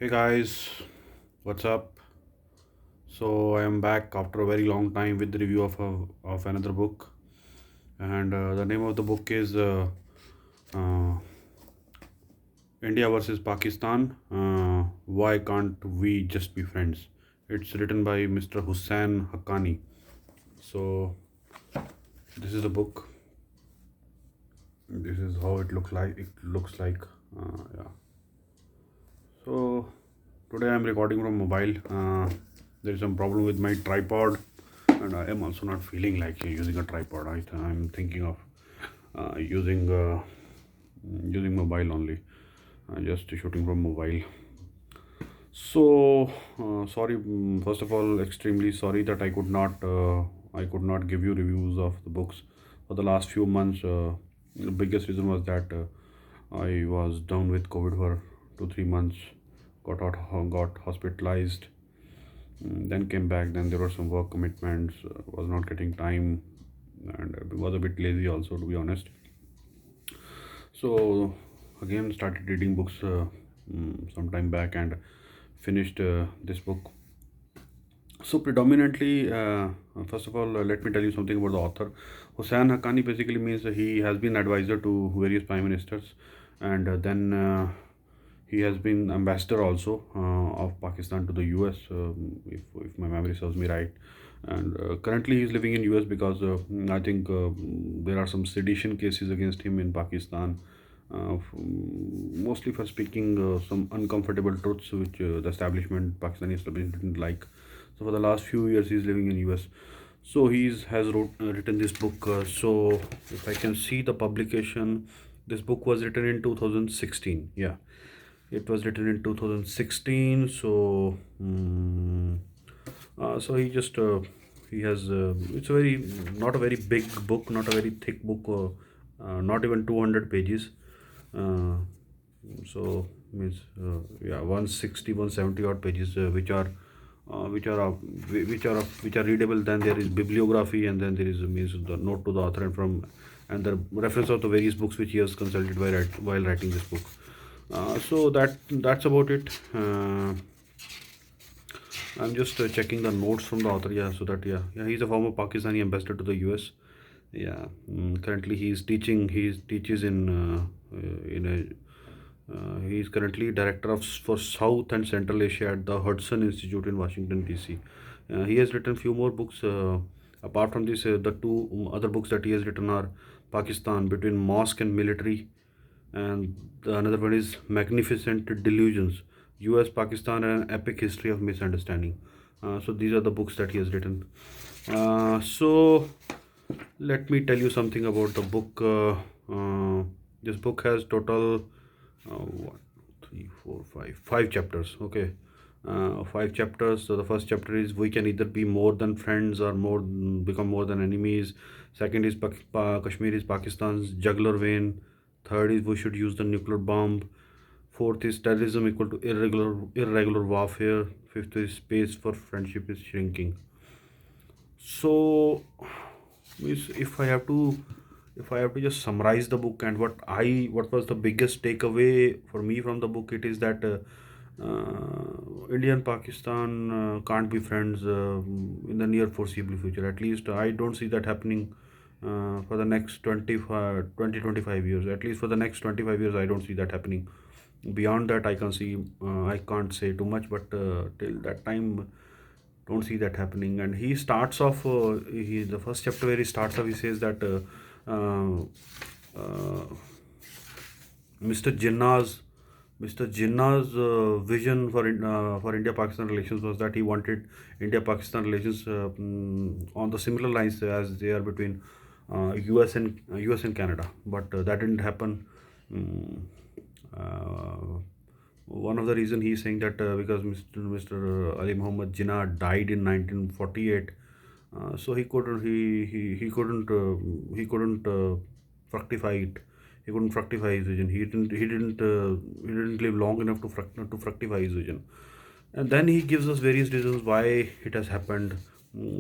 Hey guys, what's up? So I am back after a very long time with the review of another book, and the name of the book is uh, India versus Pakistan. Why can't we just be friends? It's written by Mr. Husain Haqqani. So this is the book. This is how it looks like. It looks like. Yeah. So today I'm recording from mobile. There is some problem with my tripod, and I am also not feeling like using a tripod. I'm thinking of using mobile only, just shooting from mobile. So sorry. First of all, extremely sorry that I could not give you reviews of the books for the last few months. The biggest reason was that I was down with COVID for 2 3 months. Got hospitalized. Then came back. Then there were some work commitments. Was not getting time, and was a bit lazy also, to be honest. So again started reading books some time back and finished this book. So predominantly, first of all, let me tell you something about the author. Hussain Haqqani basically means that he has been advisor to various prime ministers, and then he has been ambassador also of Pakistan to the US, if my memory serves me right. And currently, he is living in US because I think there are some sedition cases against him in Pakistan, mostly for speaking some uncomfortable truths which the establishment, Pakistani establishment, didn't like. So for the last few years, he's living in US. So written this book. So if I can see the publication, this book was written in 2016. Yeah, it was written in 2016. So so he has it's a very not a very big book, not a very thick book, not even 200 pages. Uh, means yeah, 160, 170 odd pages, which are of- which are readable. Then there is bibliography, and then there is means the note to the author and the reference of the various books which he has consulted while writing this book. So that's about it. I'm just checking the notes from the author. Yeah, so that yeah, he's a former Pakistani ambassador to the US. Yeah, currently he teaches in a he is currently director for South and Central Asia at the Hudson Institute in Washington DC. He has written few more books. Apart from this, the two other books that he has written are Pakistan Between Mosque and Military, and another one is Magnificent Delusions, US Pakistan and an Epic History of Misunderstanding. So these are the books that he has written. So let me tell you something about the book. This book has total one, three, four, five chapters. Okay, five chapters. So the first chapter is we can either be more than friends or become more than enemies. Second is Kashmir is Pakistan's jugular vein. Third is we should use the nuclear bomb. Fourth is terrorism equal to irregular warfare. Fifth is space for friendship is shrinking. So if I have to just summarize the book and what was the biggest takeaway for me from the book, it is that India and Pakistan can't be friends in the near foreseeable future. At least I don't see that happening for the next 25 years. At least for the next 25 years, I don't see that happening. Beyond that, I can't say too much, but till that time, don't see that happening. And he starts off he the first chapter where he starts off, he says that uh, mr jinnah's vision for India Pakistan relations was that he wanted India Pakistan relations on the similar lines as they are between US and Canada, but that didn't happen. mm, uh, One of the reason he's saying that because Mr. Ali Muhammad Jinnah died in 1948, so he couldn't fructify it. He couldn't fructify his vision. He didn't live long enough to fructify his vision. And then he gives us various reasons why it has happened,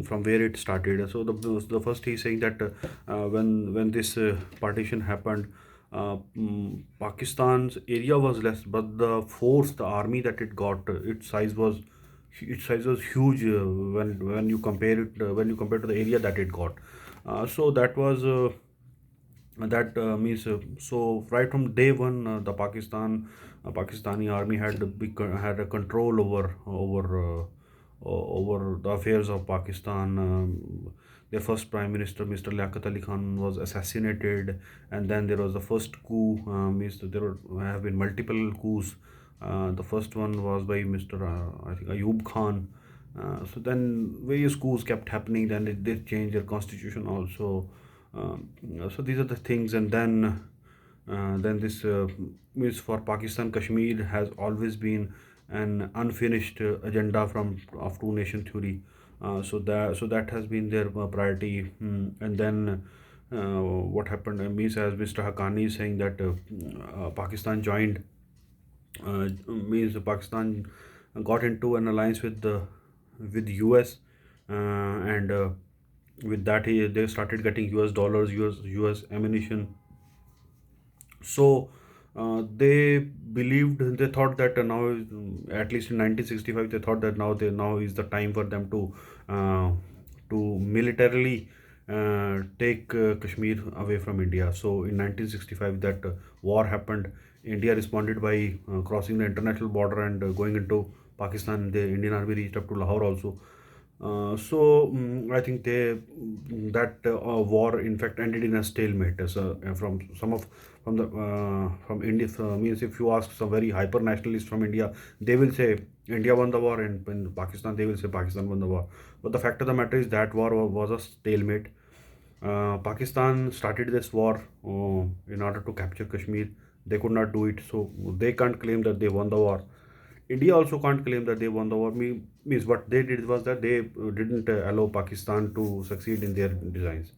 from where it started. So the first he's saying that when this partition happened, Pakistan's area was less, but the force, the army that it got, its size was huge when you compare it when you compare to the area that it got. So that was that means so right from day one, the Pakistani army had had a control over the affairs of Pakistan. Their first prime minister, Mr. Liaquat Ali Khan, was assassinated, and then there was the first coup. Means there have been multiple coups. The first one was by Mr. I think Ayub Khan. So then various coups kept happening. Then it did change their constitution also. So these are the things, and then this means for Pakistan, Kashmir has always been an unfinished agenda from of two nation theory. So that has been their priority. And then what happened? Means as Mr. Haqqani is saying that Pakistan joined means Pakistan got into an alliance with US, and with that they started getting US dollars, US ammunition. So they thought that now, at least in 1965, they thought that now is the time for them uh, to militarily take Kashmir away from India. So in 1965, that war happened. India responded by crossing the international border and going into Pakistan. The Indian army reached up to Lahore also. I think that war in fact ended in a stalemate. So, from some of from India, means if you ask some very hyper nationalists from India, they will say India won the war, and in Pakistan they will say Pakistan won the war. But the fact of the matter is that war was a stalemate. Pakistan started this war in order to capture Kashmir. They could not do it, so they can't claim that they won the war. India also can't claim that they won the war. Means what they did was that they didn't allow Pakistan to succeed in their designs.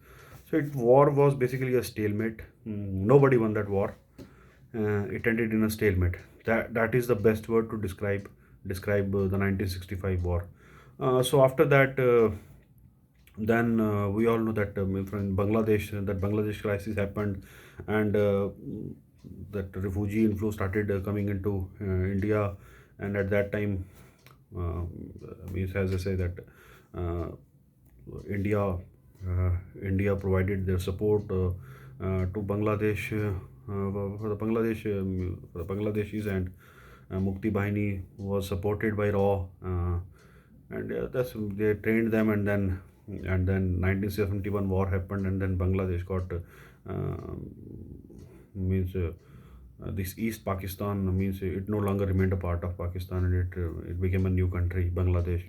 So war was basically a stalemate. Nobody won that war. It ended in a stalemate. That is the best word to describe the 1965 war. So after that, then we all know that from Bangladesh, that Bangladesh crisis happened, and that refugee inflow started coming into India, and at that time, means as I say that uh, India India provided their support to Bangladesh, for the Bangladeshis, and Mukti Bahini was supported by RAW, and that's they trained them, and then 1971 war happened, and then Bangladesh got means this East Pakistan, means it no longer remained a part of Pakistan, and it became a new country, Bangladesh.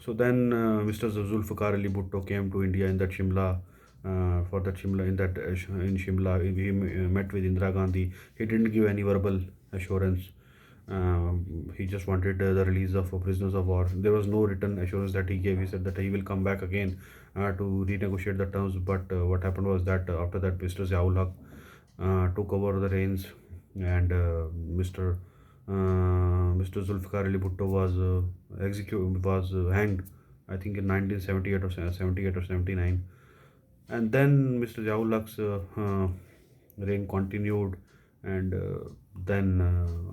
So then Mr. Zulfikar Ali Bhutto came to India in that Shimla. For that Shimla, in Shimla, he met with Indira Gandhi. He didn't give any verbal assurance. He just wanted the release of prisoners of war. There was no written assurance that he gave. He said that he will come back again to renegotiate the terms. But what happened was that after that, Mr. Ziaul Haq took over the reins, and Mr. Zulfikar Ali Bhutto was hanged, I think in 1978 or 78 or 79. And then Mr. Ziaul Haq's reign continued, and then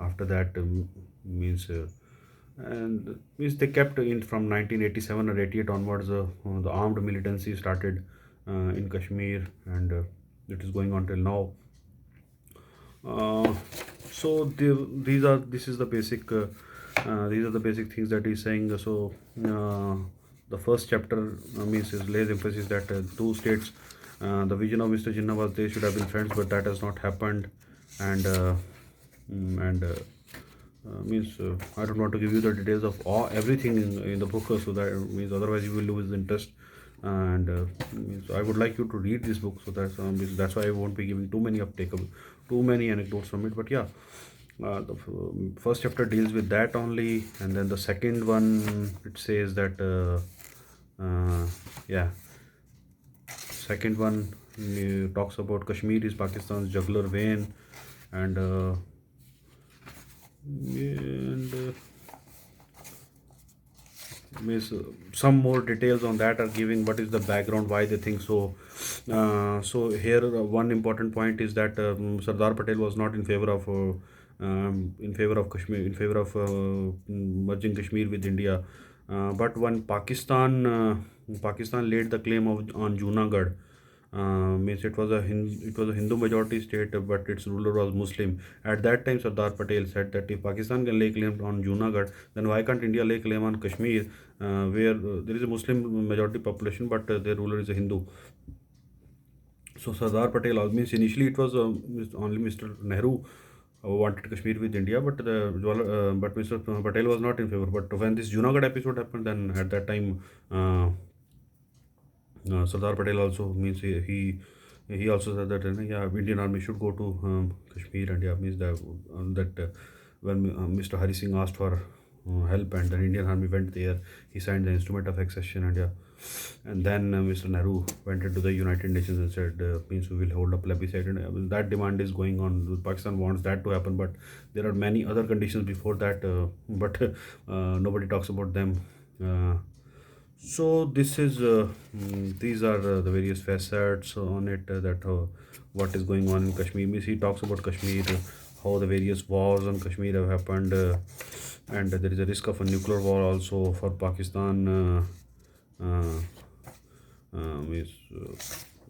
after that, means and means they kept in from 1987 or 88 onwards. The armed militancy started in Kashmir, and it is going on till now. Uh, so this is the basic these are the basic things that he's saying. So the first chapter means is lays emphasis that two states. The vision of Mr. Jinnah was they should have been friends, but that has not happened, and and means I don't want to give you the details of everything in the book, so that means otherwise you will lose interest. And means I would like you to read this book, so that's why I won't be giving too many anecdotes from it. But yeah, the first chapter deals with that only, and then the second one, it says that yeah, second one talks about Kashmir is Pakistan's jugular vein, and means some more details on that are giving what is the background why they think so. So here one important point is that Sardar Patel was not in favor of Kashmir, in favor of merging Kashmir with India. But when Pakistan laid the claim on Junagadh, means it was a Hindu majority state, but its ruler was Muslim. At that time, Sardar Patel said that if Pakistan can lay claim on Junagadh, then why can't India lay claim on Kashmir, where there is a Muslim majority population, but their ruler is a Hindu. So Sardar Patel, means initially it was only Mr. Nehru wanted Kashmir with India, but Mr. Patel was not in favor. But when this Junagadh episode happened, then at that time. Sardar Patel also means he also said that yeah, Indian Army should go to Kashmir, and yeah, means that when Mr. Hari Singh asked for help, and then Indian Army went there, he signed the instrument of accession, and yeah, and then Mr. Nehru went into the United Nations and said means we will hold a plebiscite, and that demand is going on. Pakistan wants that to happen, but there are many other conditions before that, but nobody talks about them. Uh, so these are the various facets on it, that what is going on in Kashmir. Means he talks about Kashmir, how the various wars on Kashmir have happened, and there is a risk of a nuclear war also for Pakistan. Uh, means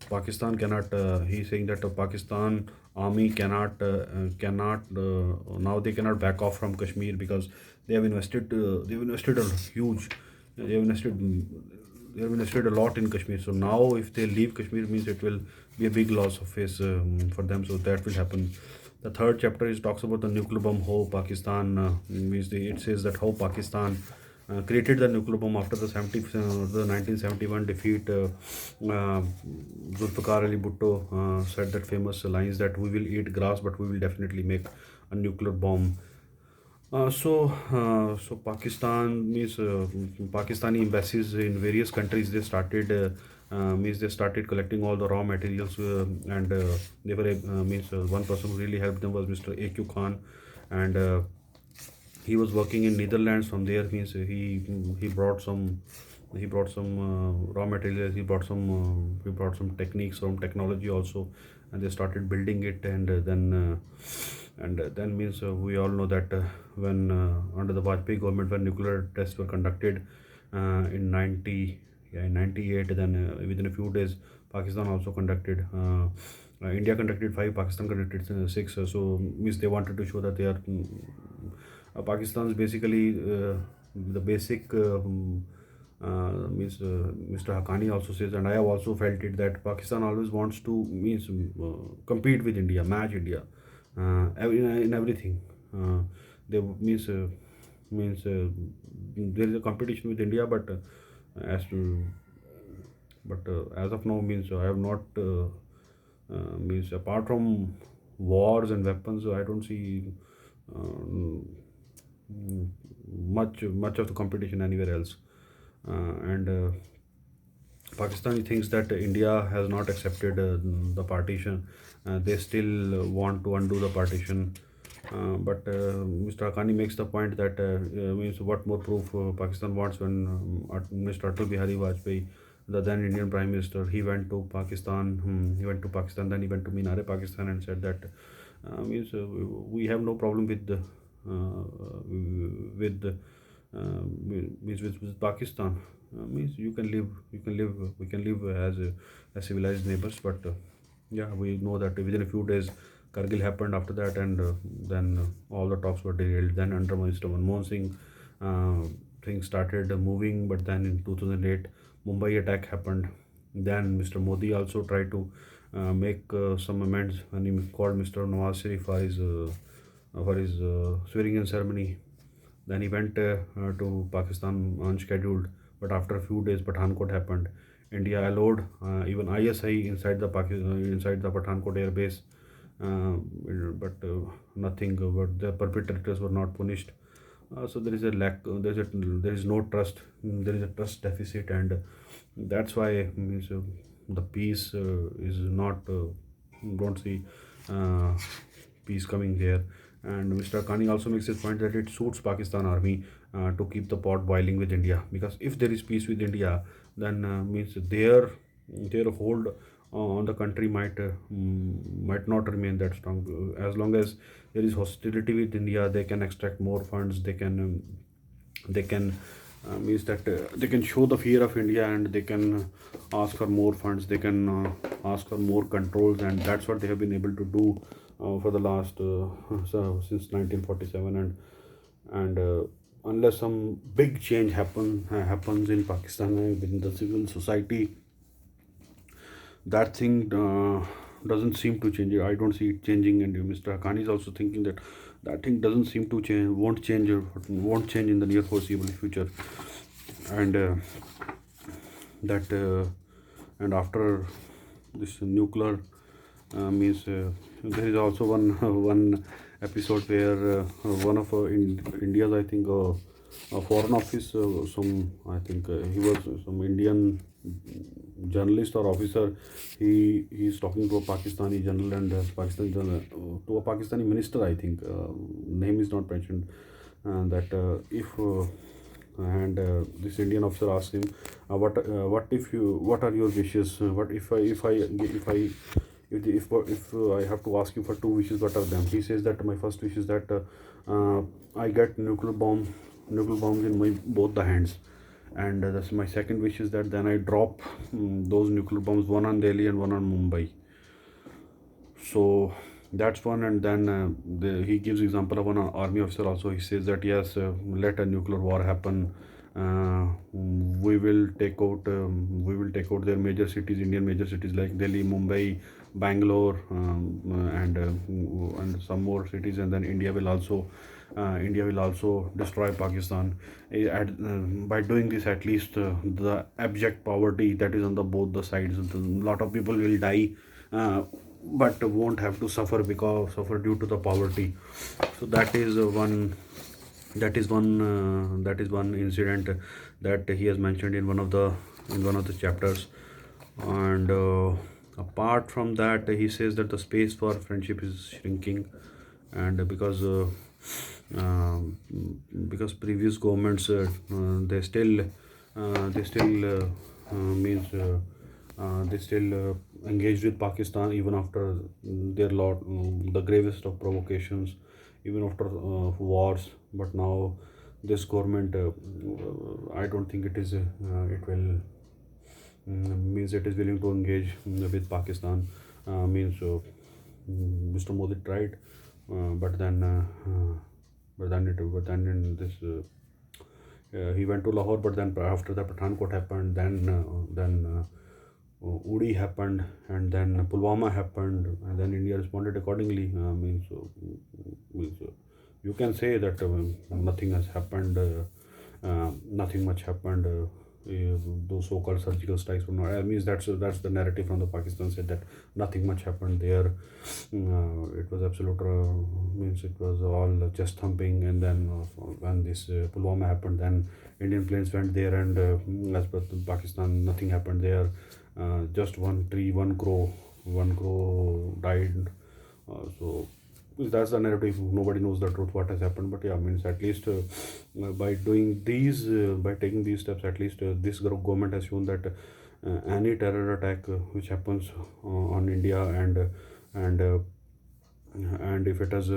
Pakistan cannot. He's saying that Pakistan army cannot now they cannot back off from Kashmir because they've invested a huge they've invested they have invested a lot in Kashmir. So now if they leave Kashmir, means it will be a big loss of face for them. So that will happen. The third chapter is talks about the nuclear bomb. How Pakistan it says that how Pakistan created the nuclear bomb after the 1971 defeat. Zulfikar Ali Bhutto said that famous lines that we will eat grass, but we will definitely make a nuclear bomb. So Pakistan means Pakistani embassies in various countries. They started means they started collecting all the raw materials, and they were means one person who really helped them was Mr. A.Q. Khan, and he was working in Netherlands. From there, means he brought some raw materials. He brought some techniques, some technology also, and they started building it. And then means we all know that when under the Vajpayee government, when nuclear tests were conducted in 98, then within a few days Pakistan also conducted. India conducted 5, Pakistan conducted 6. So means they wanted to show that they are Pakistan's basically the basic means Mr. Haqqani also says, and I have also felt it, that Pakistan always wants to means compete with India, match India in everything. They means there is a competition with India, but as to as of now, means I have not means apart from wars and weapons, I don't see uh, much of the competition anywhere else. And Pakistan thinks that India has not accepted the partition. They still want to undo the partition. But Mr. Haqqani makes the point that means what more proof Pakistan wants when Mr. Atal Bihari Vajpayee, the then Indian Prime Minister, he went to Pakistan. He went to Pakistan, then he went to Minare, Pakistan, and said that means we have no problem with with Pakistan. Means we can live as civilized neighbors. But yeah, we know that within a few days Kargil happened after that, and then all the talks were derailed. Then under Mr. Manmohan Singh, things started moving, but then in 2008, Mumbai attack happened. Then Mr. Modi also tried to make some amends, and he called Mr. Nawaz Sharif for his swearing in ceremony. Then he went to Pakistan unscheduled, but after a few days, Pathankot happened. India allowed even ISI inside the Pathankot air base, uh, but nothing. But the perpetrators were not punished. So there is a lack. There is no trust. There is a trust deficit, and that's why means the peace is not. Don't see uh, peace coming here. And Mr. Haqqani also makes his point that it suits Pakistan army to keep the pot boiling with India, because if there is peace with India, then means their hold on the country might not remain that strong. As long as there is hostility with India, they can extract more funds. They can means that they can show the fear of India, and they can ask for more funds. They can ask for more controls, and that's what they have been able to do for the last since 1947. And unless some big change happens in Pakistan within the civil society, that thing doesn't seem to change. I don't see it changing, and Mr. Haqqani is also thinking that that thing doesn't seem to change, won't change in the near foreseeable future, and that and after this nuclear means there is also one one episode where one of India's, I think, foreign office, some, I think, he was some Indian journalist or officer. He's talking to a Pakistani general, and Pakistani general, to a Pakistani minister, I think, name is not mentioned, that if and this Indian officer asked him, what are your wishes, what if I have to ask you for two wishes, what are them? He says that my first wish is that I get nuclear bombs in my both the hands, and that's my second wish is that then I drop those nuclear bombs, one on Delhi and one on Mumbai. So that's one. And then he gives example of an army officer also. He says that yes, let a nuclear war happen, we will take out their major cities, Indian major cities like Delhi, Mumbai, Bangalore, and some more cities, and then India will also destroy Pakistan. By doing this, at least the abject poverty that is on the both the sides, a lot of people will die, uh, but won't have to suffer due to the poverty. So that is one incident that he has mentioned in one of the chapters. And apart from that, he says that the space for friendship is shrinking, and um, because previous governments, they still means they still engaged with Pakistan even after the gravest of provocations, even after wars. But now this government, I don't think it will means it is willing to engage with Pakistan. Means Mr. Modi tried, but then but then in this he went to Lahore, but then after the Pathankot happened, Uri happened, and then Pulwama happened, and then India responded accordingly. Means you can say that nothing has happened, nothing much happened. Those so-called surgical strikes were not. I mean, that's the narrative from the Pakistan said that nothing much happened there. It was absolute. Means it was all chest thumping, and then when this Pulwama happened, then Indian planes went there, and as per Pakistan, nothing happened there. Just one tree, one crow died. So that's the narrative. Nobody knows the truth what has happened, but yeah, means at least by taking these steps, at least this government has shown that any terror attack which happens on India, and and if it has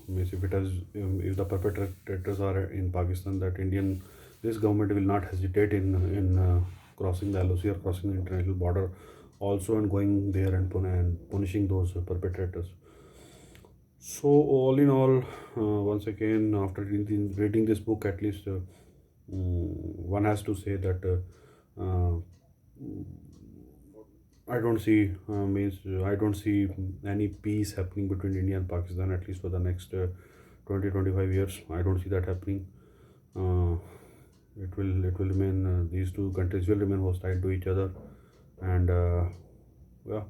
means if the perpetrators are in Pakistan, that Indian this government will not hesitate in crossing the LOC or crossing the international border also, and going there and punishing those perpetrators. So all in all, once again, after reading this book, at least one has to say that I don't see any peace happening between India and Pakistan, at least for the next 20-25 years. I don't see that happening. Uh, it will remain, these two countries will remain hostile to each other, and yeah,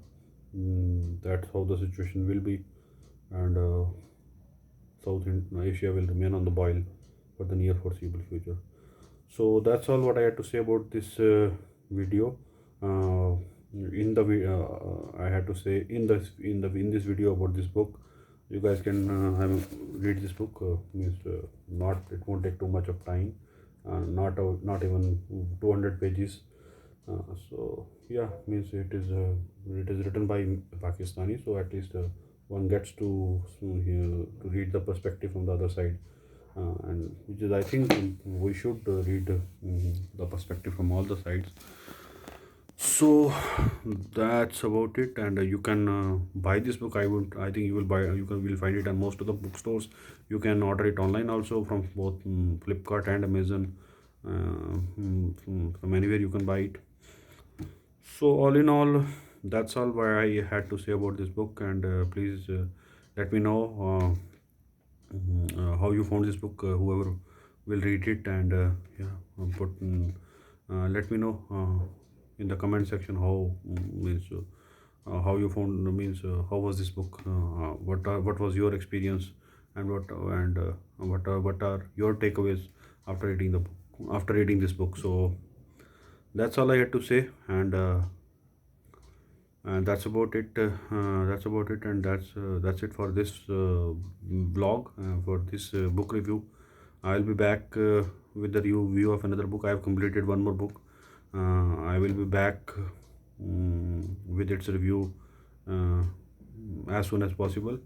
that's how the situation will be, and South Asia will remain on the boil for the near foreseeable future. So that's all what I had to say about this video. I had to say in this video about this book, You guys can read this book. Means not it won't take too much of time. Not even 200 pages. So yeah, means it is written by Pakistani. So at least one gets to read the perspective from the other side, and which is I think we should read the perspective from all the sides. So that's about it, and you can buy this book. I think you will buy. Will find it on most of the bookstores. You can order it online also from both Flipkart and Amazon. From anywhere you can buy it. So all in all, that's all what I had to say about this book, and please let me know how you found this book. Whoever will read it, and yeah, let me know in the comment section how you found means how was this book, what was your experience, and what are your takeaways after reading the book, after reading this book. So that's all I had to say, and that's about it. That's about it, and that's it for this vlog, for this book review. I'll be back with the review of another book. I have completed one more book. I will be back with its review uh, as soon as possible,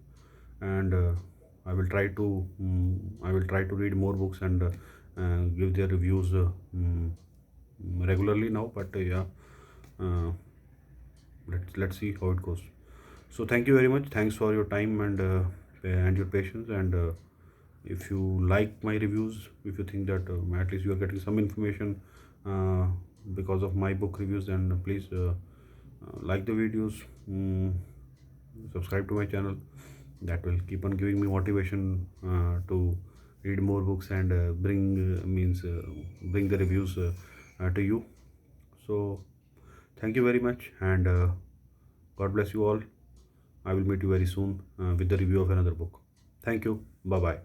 and I will try to read more books and give their reviews regularly now. But yeah. Uh, let's see how it goes. So thank you very much. Thanks for your time and your patience. And if you like my reviews, if you think that at least you are getting some information uh, because of my book reviews, then please like the videos, subscribe to my channel. That will keep on giving me motivation to read more books and bring the reviews to you. So thank you very much, and God bless you all. I will meet you very soon with the review of another book. Thank you. Bye bye.